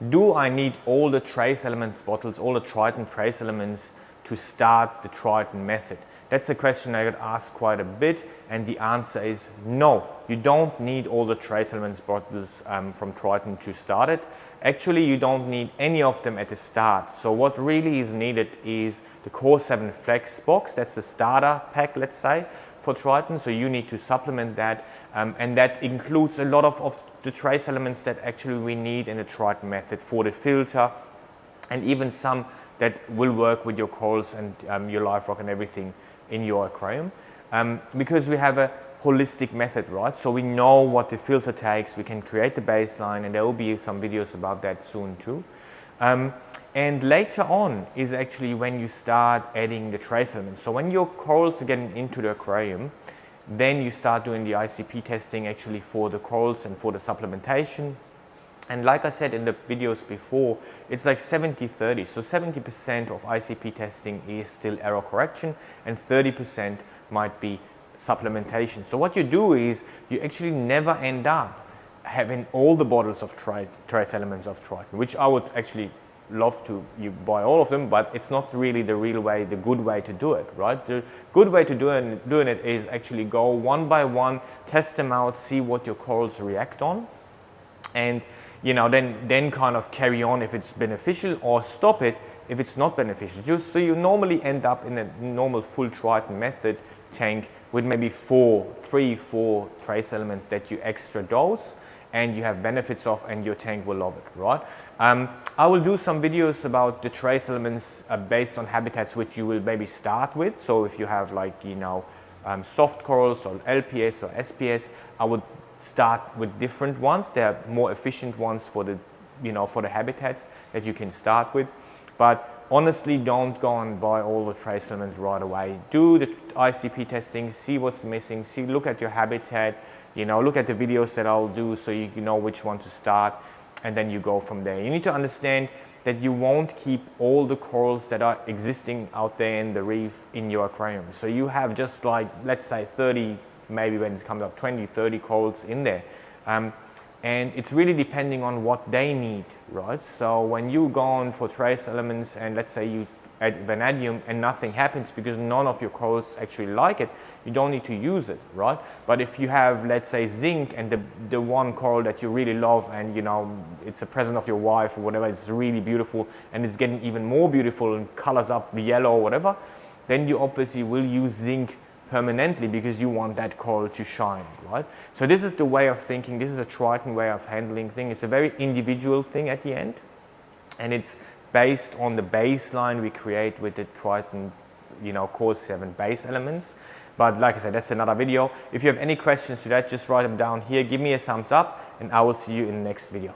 do I need all the trace elements bottles, all the Triton trace elements to start the Triton method? That's a question I get asked quite a bit, and the answer is no. You don't need all the trace elements bottles from Triton to start it. Actually, you don't need any of them at the start. So what really is needed is the Core 7 Flex box. That's the starter pack, let's say, for Triton. So you need to supplement that, and that includes a lot of the trace elements that actually we need in the Triton method for the filter, and even some that will work with your corals and your live rock and everything in your aquarium, because we have a holistic method, right? So we know what the filter takes, we can create the baseline, and there will be some videos about that soon too. And later on is actually when you start adding the trace elements. So when your corals are getting into the aquarium, then you start doing the ICP testing actually for the corals and for the supplementation. And like I said in the videos before, it's like 70-30. So 70% of ICP testing is still error correction, and 30% might be supplementation. So what you do is you actually never end up having all the bottles of trace elements of Triton, which I would actually love to you buy all of them, but it's not really the real way, the good way to do it, right? The good way to doing it is actually go one by one, test them out, see what your corals react on, and then kind of carry on if it's beneficial, or stop it if it's not beneficial. So you normally end up in a normal full Triton method tank with maybe 3-4 trace elements that you extra dose and you have benefits of, and your tank will love it, right? I will do some videos about the trace elements based on habitats which you will maybe start with. So if you have like, soft corals or LPS or SPS, I would start with different ones. There are more efficient ones for the, for the habitats that you can start with. But honestly, don't go and buy all the trace elements right away. Do the ICP testing, see what's missing, look at your habitat, look at the videos that I'll do so you know which one to start, and then you go from there. You need to understand that you won't keep all the corals that are existing out there in the reef in your aquarium. So you have just like, let's say 30, maybe when it comes up 20, 30 corals in there. And it's really depending on what they need, right? So when you go on for trace elements and let's say you add vanadium and nothing happens because none of your corals actually like it, you don't need to use it, right? But if you have, let's say, zinc and the one coral that you really love and it's a present of your wife or whatever, it's really beautiful and it's getting even more beautiful and colors up yellow or whatever, then you obviously will use zinc permanently because you want that coral to shine, right? So this is the way of thinking. This is a Triton way of handling things. It's a very individual thing at the end, and it's based on the baseline we create with the Triton, Core 7 base elements. But like I said, that's another video. If you have any questions to that, just write them down here. Give me a thumbs up, and I will see you in the next video.